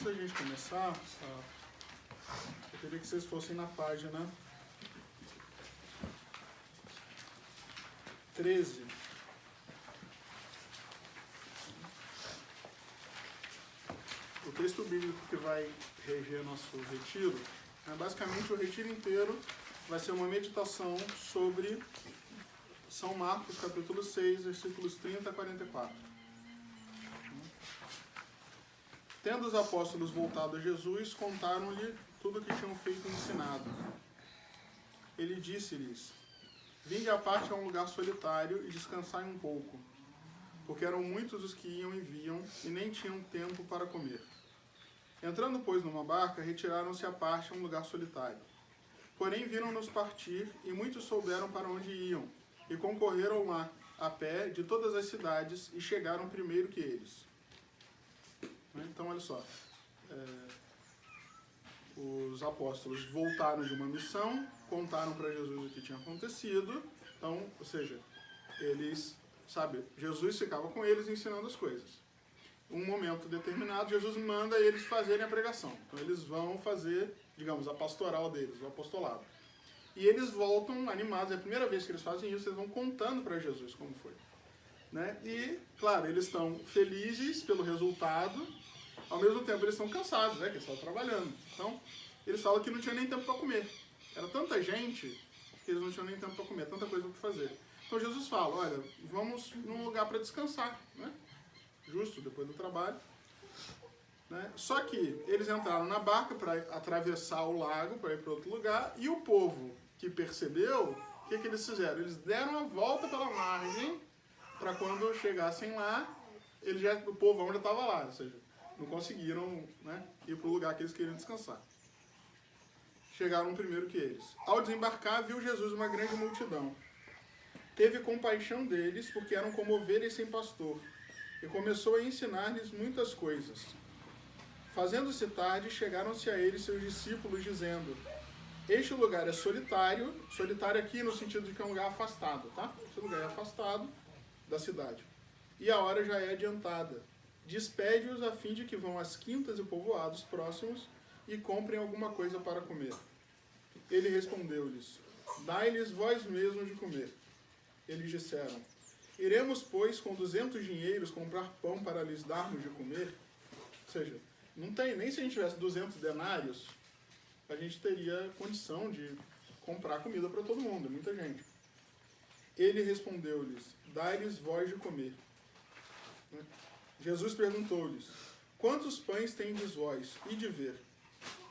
Antes da gente começar, eu queria que vocês fossem na página 13. O texto bíblico que vai reger nosso retiro, basicamente o retiro inteiro vai ser uma meditação sobre São Marcos, capítulo 6, versículos 30 a 44. Tendo os apóstolos voltado a Jesus, contaram-lhe tudo o que tinham feito e ensinado. Ele disse-lhes: vinde à parte a um lugar solitário e descansai um pouco, porque eram muitos os que iam e vinham, e nem tinham tempo para comer. Entrando, pois, numa barca, retiraram-se à parte a um lugar solitário. Porém, viram-nos partir, e muitos souberam para onde iam, e concorreram lá, a pé, de todas as cidades, e chegaram primeiro que eles. Então, olha só, os apóstolos voltaram de uma missão, contaram para Jesus o que tinha acontecido, então, ou seja, eles, Jesus ficava com eles ensinando as coisas. Um momento determinado, Jesus manda eles fazerem a pregação. Então, eles vão fazer, digamos, a pastoral deles, o apostolado. E eles voltam animados, é a primeira vez que eles fazem isso, eles vão contando para Jesus como foi. E, claro, eles estão felizes pelo resultado, ao mesmo tempo eles estão cansados, que eles estão trabalhando. Então, eles falam que não tinha nem tempo para comer. Era tanta gente que eles não tinham nem tempo para comer, tanta coisa para fazer. Então, Jesus fala, olha, vamos num lugar para descansar, justo, depois do trabalho. Só que eles entraram na barca para atravessar o lago, para ir para outro lugar, e o povo que percebeu, o que eles fizeram? Eles deram a volta pela margem, para quando chegassem lá, o povão já estava lá, ou seja, não conseguiram ir para o lugar que eles queriam descansar. Chegaram primeiro que eles. Ao desembarcar, viu Jesus uma grande multidão. Teve compaixão deles, porque eram como ovelhas sem pastor, e começou a ensinar-lhes muitas coisas. Fazendo-se tarde, chegaram-se a ele seus discípulos, dizendo: este lugar é solitário, solitário aqui no sentido de que é um lugar afastado, tá? Esse lugar é afastado da cidade. E a hora já é adiantada. Despede-os a fim de que vão às quintas e povoados próximos e comprem alguma coisa para comer. Ele respondeu-lhes: dai-lhes vós mesmos de comer. Eles disseram: iremos, pois, com 200 dinheiros comprar pão para lhes darmos de comer? Ou seja, não tem, nem se a gente tivesse 200 denários, a gente teria condição de comprar comida para todo mundo, muita gente. Ele respondeu-lhes: dai-lhes vós de comer. Jesus perguntou-lhes: quantos pães tendes vós? E de ver.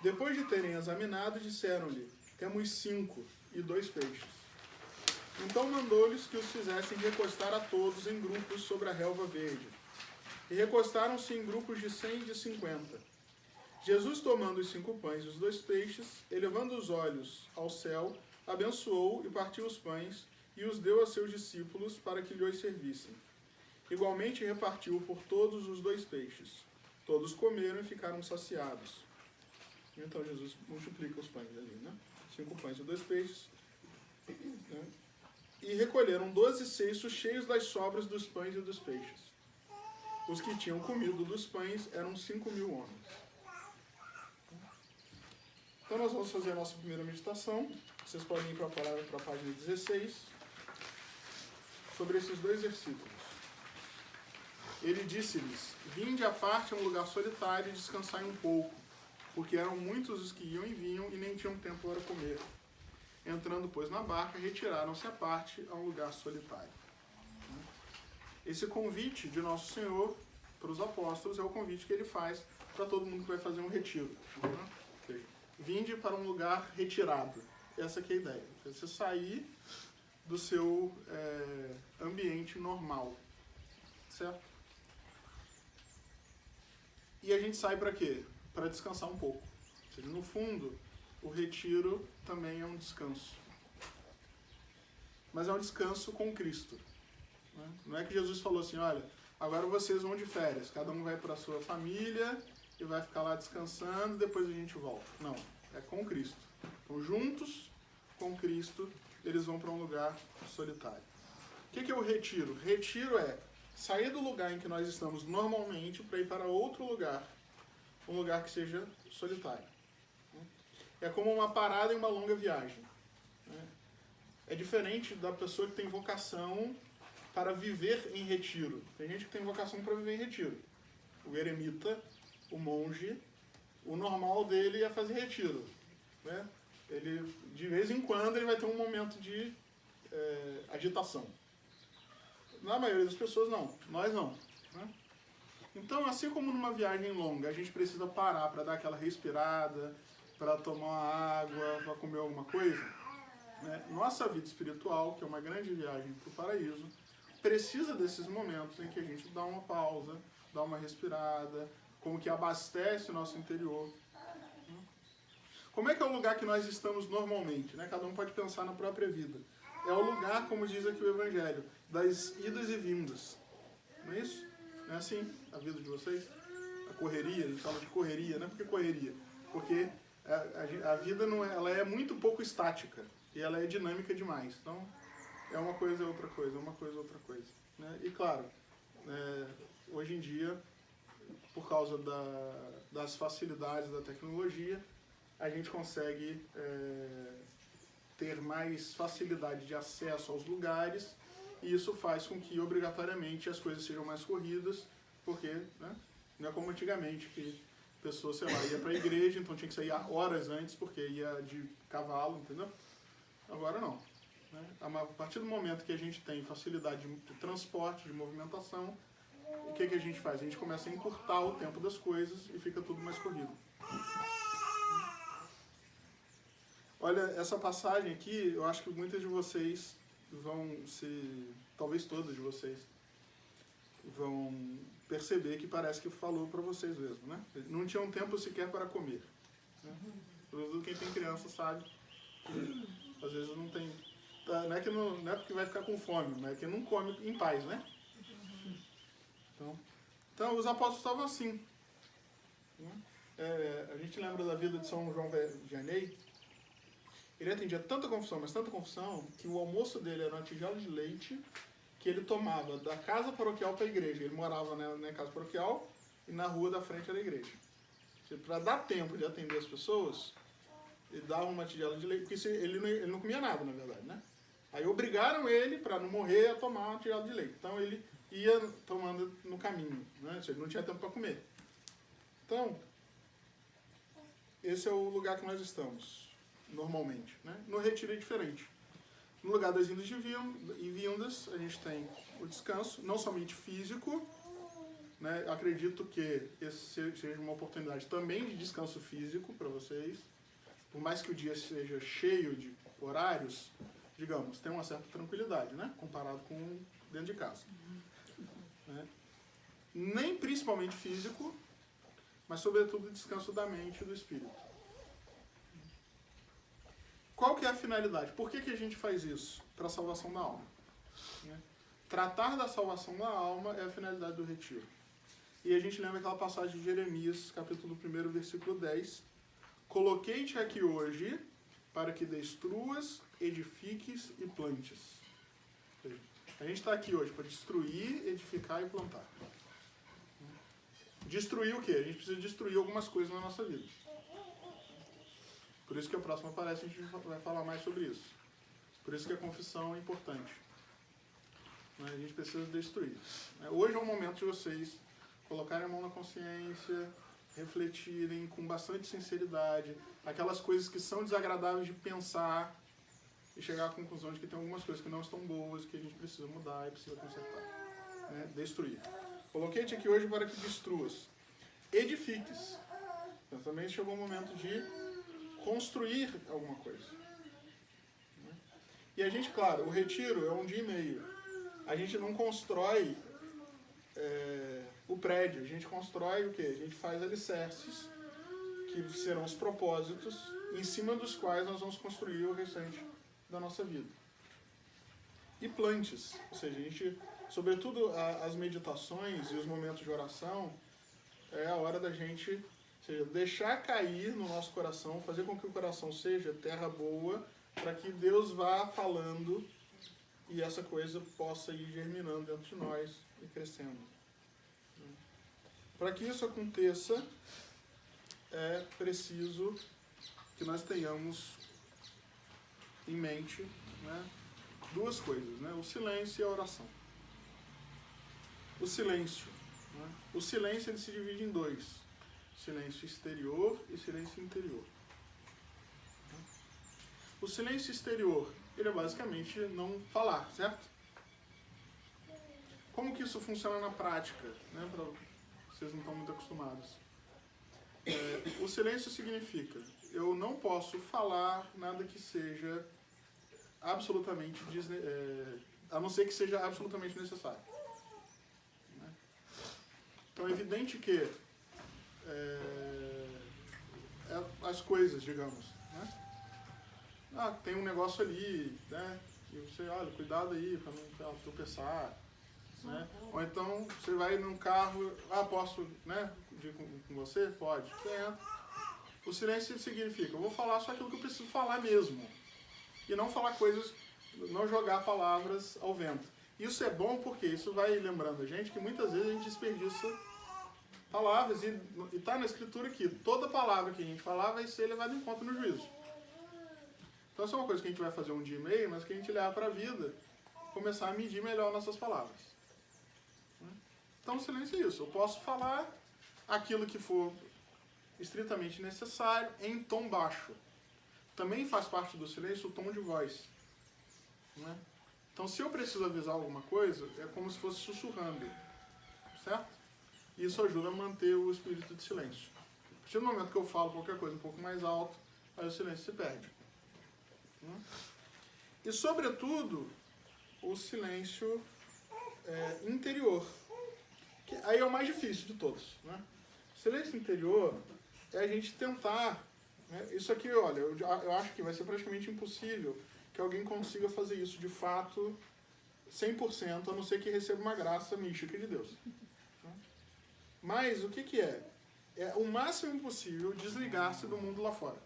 Depois de terem examinado, disseram-lhe: temos 5 e 2 peixes. Então mandou-lhes que os fizessem recostar a todos em grupos sobre a relva verde. E recostaram-se em grupos de 100 e de 50. Jesus, tomando os 5 pães e os 2 peixes, elevando os olhos ao céu, abençoou e partiu os pães e os deu a seus discípulos para que lhes servissem. Igualmente repartiu por todos os 2 peixes. Todos comeram e ficaram saciados. Então Jesus multiplica os pães ali, 5 pães e 2 peixes. E recolheram 12 cestos cheios das sobras dos pães e dos peixes. Os que tinham comido dos pães eram 5.000 homens. Então nós vamos fazer a nossa primeira meditação. Vocês podem ir para a página 16, sobre esses 2 versículos. Ele disse-lhes: vinde à parte a um lugar solitário e descansai um pouco, porque eram muitos os que iam e vinham e nem tinham tempo para comer. Entrando, pois, na barca, retiraram-se à parte a um lugar solitário. Esse convite de Nosso Senhor para os apóstolos é o convite que ele faz para todo mundo que vai fazer um retiro. Ou seja, vinde para um lugar retirado. Essa aqui é a ideia. Você sair do seu ambiente normal. Certo? E a gente sai para quê? Para descansar um pouco. Ou seja, no fundo, o retiro também é um descanso. Mas é um descanso com Cristo. Não é que Jesus falou assim, olha, agora vocês vão de férias, cada um vai para a sua família e vai ficar lá descansando, depois a gente volta. Não, é com Cristo. Então, juntos com Cristo, eles vão para um lugar solitário. O que é o retiro? Retiro é sair do lugar em que nós estamos normalmente para ir para outro lugar, um lugar que seja solitário. É como uma parada em uma longa viagem. É diferente da pessoa que tem vocação para viver em retiro. Tem gente que tem vocação para viver em retiro. O eremita, o monge, o normal dele é fazer retiro. Né? Ele, de vez em quando ele vai ter um momento de agitação. Na maioria das pessoas, não. Nós não. Né? Então, assim como numa viagem longa, a gente precisa parar para dar aquela respirada, para tomar uma água, para comer alguma coisa, né? Nossa vida espiritual, que é uma grande viagem para o paraíso, precisa desses momentos em que a gente dá uma pausa, dá uma respirada, como que abastece o nosso interior. Como é que é o lugar que nós estamos normalmente? Né? Cada um pode pensar na própria vida. É o lugar, como diz aqui o Evangelho, das idas e vindas. Não é isso? Não é assim a vida de vocês? A correria, a gente fala de correria, não é porque correria, porque a vida não é, ela é muito pouco estática e ela é dinâmica demais. Então, é uma coisa, é outra coisa, é uma coisa, outra coisa. Né? E claro, hoje em dia, por causa das facilidades da tecnologia, a gente consegue ter mais facilidade de acesso aos lugares, e isso faz com que, obrigatoriamente, as coisas sejam mais corridas, porque, né, não é como antigamente, que a pessoa, sei lá, ia para a igreja, então tinha que sair horas antes, porque ia de cavalo, entendeu? Agora não. Né? A partir do momento que a gente tem facilidade de transporte, de movimentação, o que a gente faz? A gente começa a encurtar o tempo das coisas e fica tudo mais corrido. Olha, essa passagem aqui, eu acho que muitas de vocês talvez todas de vocês, vão perceber que parece que falou para vocês mesmo, né? Não tinham tempo sequer para comer. Né? Quem tem criança sabe que às vezes não tem... Não é porque vai ficar com fome, mas é que não come em paz, né? Então os apóstolos estavam assim. A gente lembra da vida de São João Vianney. Ele atendia tanta confusão, mas tanta confusão, que o almoço dele era uma tigela de leite que ele tomava da casa paroquial para a igreja. Ele morava na casa paroquial e na rua da frente era a igreja. Para dar tempo de atender as pessoas, ele dava uma tigela de leite, porque ele não comia nada, na verdade, né? Aí obrigaram ele, para não morrer, a tomar uma tigela de leite. Então ele ia tomando no caminho, né? Ele não tinha tempo para comer. Então, esse é o lugar que nós estamos, normalmente. Né? No retiro é diferente. No lugar das indas e vindas, a gente tem o descanso, não somente físico, né? Acredito que esse seja uma oportunidade também de descanso físico para vocês. Por mais que o dia seja cheio de horários, digamos, tem uma certa tranquilidade, né? Comparado com dentro de casa. Né? Nem principalmente físico, mas sobretudo o descanso da mente e do espírito. Qual que é a finalidade? Por que a gente faz isso? Para a salvação da alma. Né? Tratar da salvação da alma é a finalidade do retiro. E a gente lembra aquela passagem de Jeremias, capítulo 1, versículo 10. Coloquei-te aqui hoje para que destruas, edifiques e plantes. A gente está aqui hoje para destruir, edificar e plantar. Destruir o quê? A gente precisa destruir algumas coisas na nossa vida. Por isso que a próxima palestra a gente vai falar mais sobre isso. Por isso que a confissão é importante. A gente precisa destruir. Hoje é o momento de vocês colocarem a mão na consciência, refletirem com bastante sinceridade, aquelas coisas que são desagradáveis de pensar e chegar à conclusão de que tem algumas coisas que não estão boas, que a gente precisa mudar e precisa consertar. Né? Destruir. Coloquei-te aqui hoje para que destruas. Edifiques. Então também chegou o momento de construir alguma coisa. E a gente, claro, o retiro é 1 dia e meio. A gente não constrói o prédio, a gente constrói o quê? A gente faz alicerces, que serão os propósitos, em cima dos quais nós vamos construir o restante da nossa vida. E plantes, ou seja, a gente, sobretudo as meditações e os momentos de oração, é a hora da gente, ou seja, deixar cair no nosso coração, fazer com que o coração seja terra boa, para que Deus vá falando e essa coisa possa ir germinando dentro de nós e crescendo. Para que isso aconteça, é preciso que nós tenhamos em mente, né, duas coisas, né, o silêncio e a oração. O silêncio. Né, o silêncio ele se divide em dois: silêncio exterior e silêncio interior. O silêncio exterior, ele é basicamente não falar, certo? Como que isso funciona na prática? Né, vocês não estão muito acostumados. O silêncio significa, eu não posso falar nada que seja absolutamente, a não ser que seja absolutamente necessário. Né? Então é evidente que as coisas, digamos, né? Tem um negócio ali, né? E você, olha, cuidado aí para não tropeçar. Né? Ou então você vai num carro, posso, né, ir com você? Pode. Você entra. O silêncio significa, eu vou falar só aquilo que eu preciso falar mesmo. E não falar coisas, não jogar palavras ao vento. Isso é bom porque isso vai lembrando a gente que muitas vezes a gente desperdiça palavras e está na escritura que toda palavra que a gente falar vai ser levada em conta no juízo. Então isso é uma coisa que a gente vai fazer um dia e meio, mas que a gente levar para a vida, começar a medir melhor nossas palavras. Então, o silêncio é isso. Eu posso falar aquilo que for estritamente necessário em tom baixo. Também faz parte do silêncio o tom de voz. Né? Então, se eu preciso avisar alguma coisa, é como se fosse sussurrando. Certo? Isso ajuda a manter o espírito de silêncio. A partir do momento que eu falo qualquer coisa um pouco mais alto, aí o silêncio se perde. E, sobretudo, o silêncio interior. Aí é o mais difícil de todos. Né? Silêncio interior é a gente tentar... Né? Isso aqui, olha, eu acho que vai ser praticamente impossível que alguém consiga fazer isso de fato 100%, a não ser que receba uma graça mística de Deus. Né? Mas o que é? É o máximo possível desligar-se do mundo lá fora.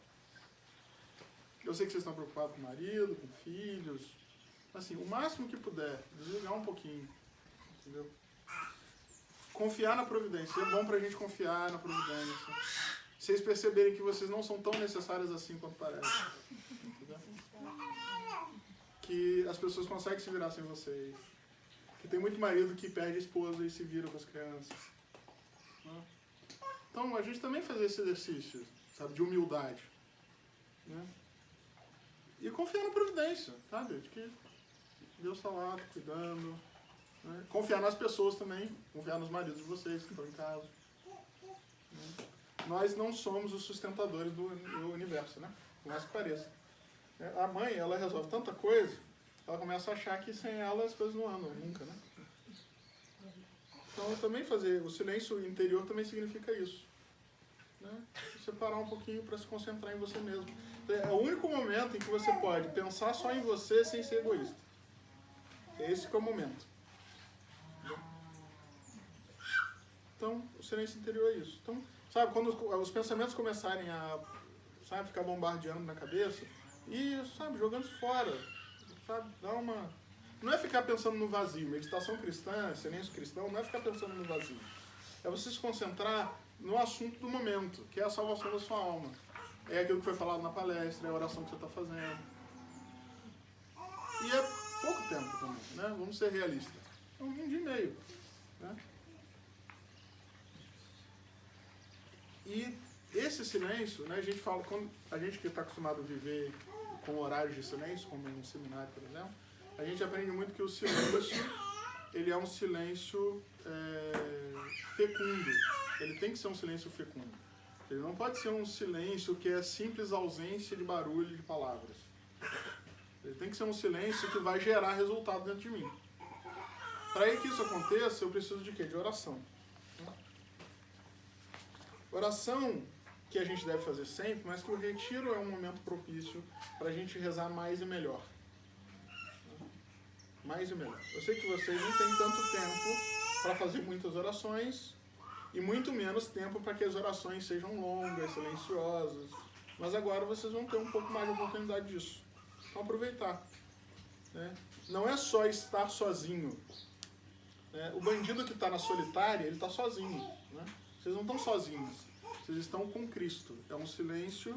Eu sei que vocês estão preocupados com o marido, com filhos. Assim, o máximo que puder, desligar um pouquinho. Entendeu? Confiar na providência. É bom pra gente confiar na providência. Vocês perceberem que vocês não são tão necessários assim quanto parece. Entendeu? Que as pessoas conseguem se virar sem vocês. Que tem muito marido que perde a esposa e se vira com as crianças. Né? Então, a gente também fazer esse exercício, sabe, de humildade. Né? E confiar na providência, sabe? De que Deus está lá, cuidando. Né? Confiar nas pessoas também, confiar nos maridos de vocês que estão em casa. Né? Nós não somos os sustentadores do universo, né? Por mais que pareça. A mãe, ela resolve tanta coisa, ela começa a achar que sem ela as coisas não andam, nunca, né? Então, também fazer o silêncio interior também significa isso. Né? Você parar um pouquinho para se concentrar em você mesmo. É o único momento em que você pode pensar só em você sem ser egoísta. É esse que é o momento. Então, o silêncio interior é isso. Então, sabe, quando os pensamentos começarem a, sabe, ficar bombardeando na cabeça, e, sabe, jogando fora, sabe, dá uma... Não é ficar pensando no vazio. Meditação cristã, silêncio cristão, não é ficar pensando no vazio. É você se concentrar no assunto do momento, que é a salvação da sua alma. É aquilo que foi falado na palestra, é a oração que você está fazendo. E é pouco tempo também, né? Vamos ser realistas. É um dia e meio, né? E esse silêncio, né, a gente fala, quando a gente que está acostumado a viver com horários de silêncio, como em um seminário, por exemplo, a gente aprende muito que o silêncio, ele é um silêncio fecundo. Ele tem que ser um silêncio fecundo. Ele não pode ser um silêncio que é simples ausência de barulho de palavras. Ele tem que ser um silêncio que vai gerar resultado dentro de mim. Para que isso aconteça, eu preciso de quê? De oração. Oração que a gente deve fazer sempre, mas que o retiro é um momento propício para a gente rezar mais e melhor. Mais e melhor. Eu sei que vocês não têm tanto tempo para fazer muitas orações e muito menos tempo para que as orações sejam longas, silenciosas. Mas agora vocês vão ter um pouco mais de oportunidade disso. Então aproveitar. Né? Não é só estar sozinho. O bandido que está na solitária, ele está sozinho. Né? Vocês não estão sozinhos. Vocês estão com Cristo. É um silêncio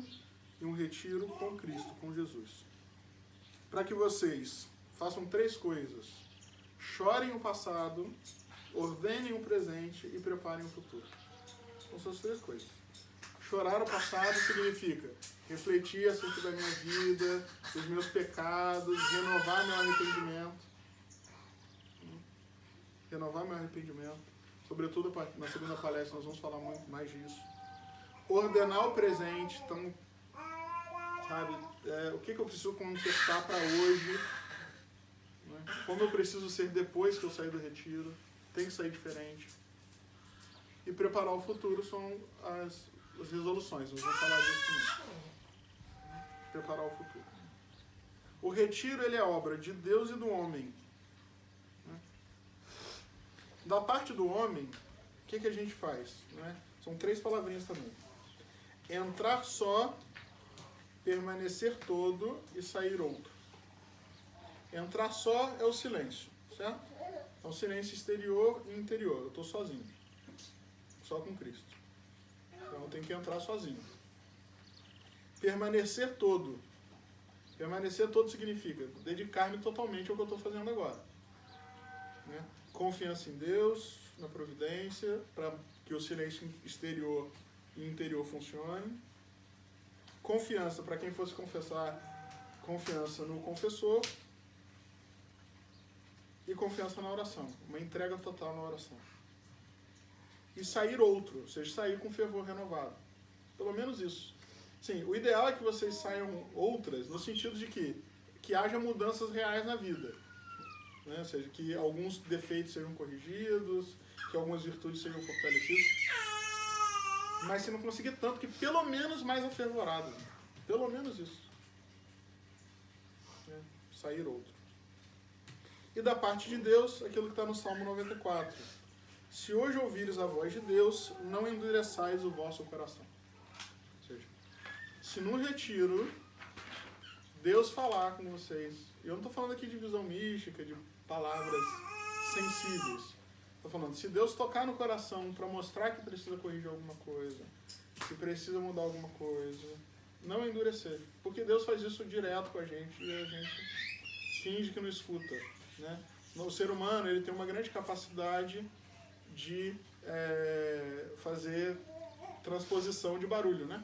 e um retiro com Cristo, com Jesus. Para que vocês façam 3 coisas. Chorem o passado, ordenem o presente e preparem o futuro. São essas 3 coisas. Chorar o passado significa refletir acerca da minha vida, dos meus pecados, renovar meu arrependimento. Renovar meu arrependimento. Sobretudo na segunda palestra nós vamos falar muito mais disso. Ordenar o presente, então, sabe, o que eu preciso consertar para hoje, né? Como eu preciso ser depois que eu sair do retiro, tem que sair diferente. E preparar o futuro são as resoluções, nós vamos falar disso também. Preparar o futuro. O retiro, ele é obra de Deus e do homem. Da parte do homem, o que a gente faz? Né? São 3 palavrinhas também. Entrar só, permanecer todo e sair outro. Entrar só é o silêncio, certo? É um silêncio exterior e interior. Eu estou sozinho. Só com Cristo. Então eu tenho que entrar sozinho. Permanecer todo. Permanecer todo significa dedicar-me totalmente ao que eu estou fazendo agora. Né? Confiança em Deus, na providência, para que o silêncio exterior e interior funcione. Confiança, para quem fosse confessar, confiança no confessor. E confiança na oração, uma entrega total na oração. E sair outro, ou seja, sair com fervor renovado. Pelo menos isso. Sim, o ideal é que vocês saiam outras, no sentido de que haja mudanças reais na vida. Né? Ou seja, que alguns defeitos sejam corrigidos, que algumas virtudes sejam fortalecidas. Mas se não conseguir tanto, que pelo menos mais afervorado. Pelo menos isso. Né? Sair outro. E da parte de Deus, aquilo que está no Salmo 94. Se hoje ouvires a voz de Deus, não endureçais o vosso coração. Ou seja, se no retiro Deus falar com vocês, eu não estou falando aqui de visão mística, de palavras sensíveis. Estou falando, se Deus tocar no coração para mostrar que precisa corrigir alguma coisa, que precisa mudar alguma coisa, não endurecer. Porque Deus faz isso direto com a gente e a gente finge que não escuta. Né? O ser humano, ele tem uma grande capacidade de fazer transposição de barulho, né?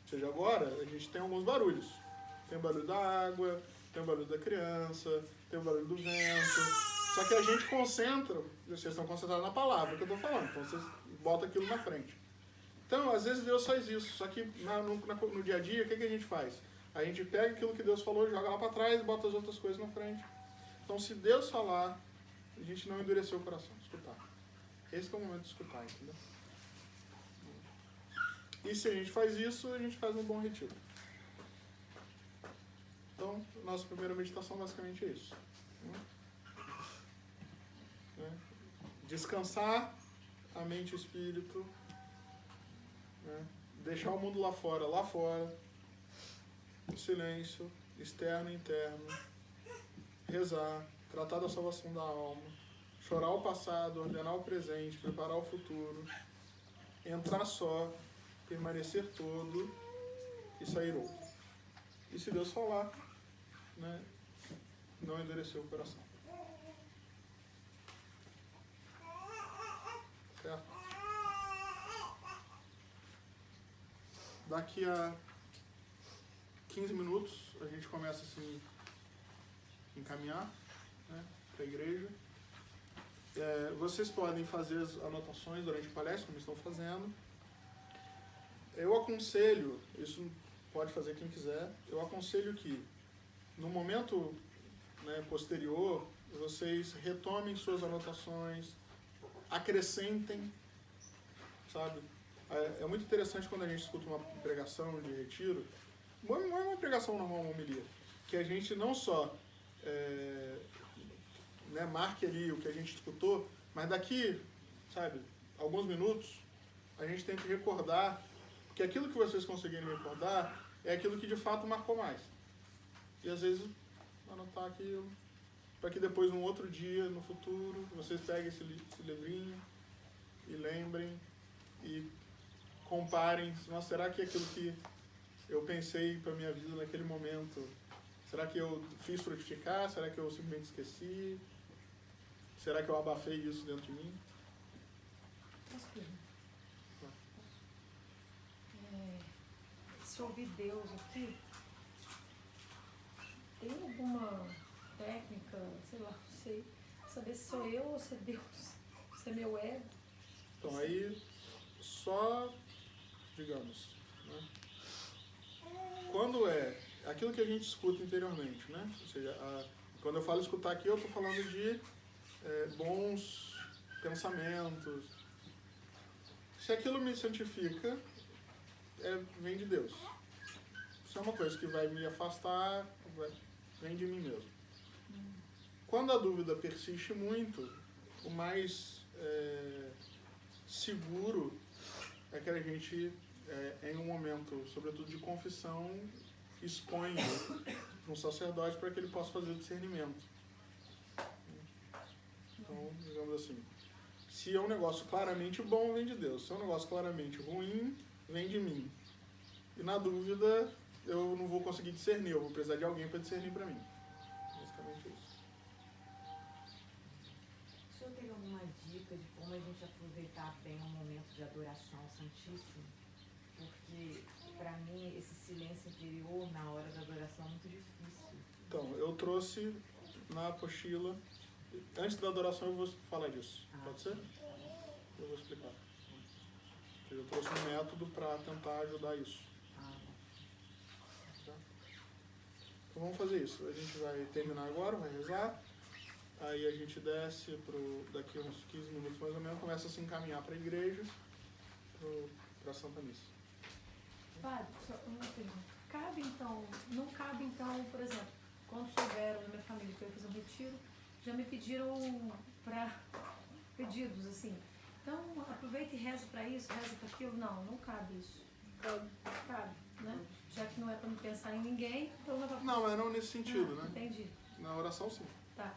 Ou seja, agora a gente tem alguns barulhos. Tem o barulho da água, tem o barulho da criança, tem o barulho do vento. Só que a gente concentra, vocês estão concentrados na palavra que eu estou falando, então vocês botam aquilo na frente. Então, às vezes Deus faz isso, só que no dia a dia, o que a gente faz? A gente pega aquilo que Deus falou, joga lá para trás e bota as outras coisas na frente. Então, se Deus falar, a gente não endureceu o coração, escutar. Esse é o momento de escutar, entendeu? E se a gente faz isso, a gente faz um bom retiro. Então, nossa primeira meditação basicamente é isso. Descansar a mente e o espírito, né? Deixar o mundo lá fora, o silêncio, externo e interno, rezar, tratar da salvação da alma, chorar o passado, ordenar o presente, preparar o futuro, entrar só, permanecer todo e sair outro. E se Deus falar, né, não endurecer o coração. Certo? Daqui a 15 minutos a gente começa assim encaminhar, né, para a igreja. Vocês podem fazer as anotações durante a palestra, como estão fazendo. Eu aconselho, isso pode fazer quem quiser, eu aconselho que no momento, né, posterior, vocês retomem suas anotações, acrescentem, sabe? É muito interessante quando a gente escuta uma pregação de retiro, não é uma pregação normal, uma homilia, que a gente não só né, marque ali o que a gente escutou, mas daqui, sabe, alguns minutos, a gente tem que recordar que aquilo que vocês conseguirem recordar é aquilo que de fato marcou mais. E às vezes anotar aquilo, para que depois, num outro dia, no futuro, vocês peguem esse livrinho e lembrem e comparem, nossa, será que aquilo que eu pensei para minha vida naquele momento, será que eu fiz frutificar? Será que eu simplesmente esqueci? Será que eu abafei isso dentro de mim? Posso perguntar? Se ouvir Deus aqui, tem alguma técnica, sei lá, não sei, saber se sou eu ou se é Deus, se é meu ego? Então aí, só, digamos, né? Quando é aquilo que a gente escuta interiormente, né? Ou seja, quando eu falo escutar aqui, eu estou falando de bons pensamentos. Se aquilo me santifica, vem de Deus. Se é uma coisa que vai me afastar, vem de mim mesmo. Quando a dúvida persiste muito, o mais seguro é que a gente, em um momento, sobretudo de confissão, exponha um sacerdote para que ele possa fazer o discernimento. Então, digamos assim, se é um negócio claramente bom, vem de Deus. Se é um negócio claramente ruim, vem de mim. E na dúvida, eu não vou conseguir discernir, eu vou precisar de alguém para discernir para mim. Basicamente isso. O senhor tem alguma dica de como a gente aproveitar bem um momento de adoração ao Santíssimo? Porque, para mim, esse silêncio interior na hora da adoração é muito difícil. Então, eu trouxe na apostila. Antes da adoração eu vou falar disso. Pode ser? Eu vou explicar. Eu trouxe um método para tentar ajudar isso. Tá? Então vamos fazer isso. A gente vai terminar agora, vai rezar. Aí a gente desce daqui uns 15 minutos mais ou menos, começa a se encaminhar para a igreja, para a Santa Missa. Padre, só uma pergunta. Não cabe então, por exemplo, quando souberam na minha família que eu ia fazer um retiro, já me pediram para pedidos, assim. Então, aproveita e reza para isso, reza para aquilo. Não cabe isso. Cabe, né? Já que não é para me pensar em ninguém, então não é para... Não, mas não nesse sentido, né? Entendi. Na oração, sim. Tá.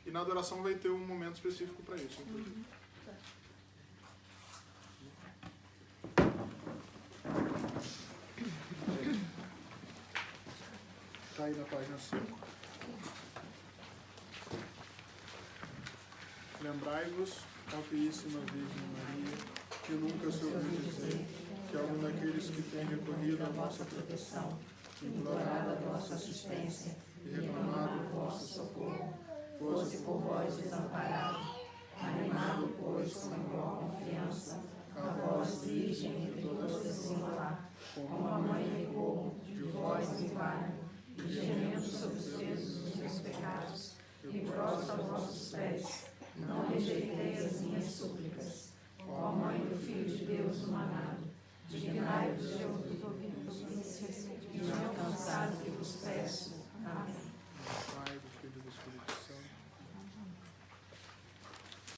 E na adoração vai ter um momento específico para isso, inclusive. Tá. Está aí na página 5. Lembrai-vos, ó Puríssima Virgem Maria, que nunca se ouviu dizer que algum daqueles que têm recorrido à vossa proteção, implorado a vossa assistência e reclamado o vosso socorro, fosse por vós desamparado. Animado, pois, com igual confiança, a vós, Virgem entre todas as singular, como a mãe recorro, de vós me valho, e gemendo sobre os pesos dos meus pecados, me prostro aos vossos pés. Não rejeiteis as minhas súplicas. Ó Mãe do Filho de Deus humanado, dignai-vos de ouvir e me alcançar o que vos peço. Amém.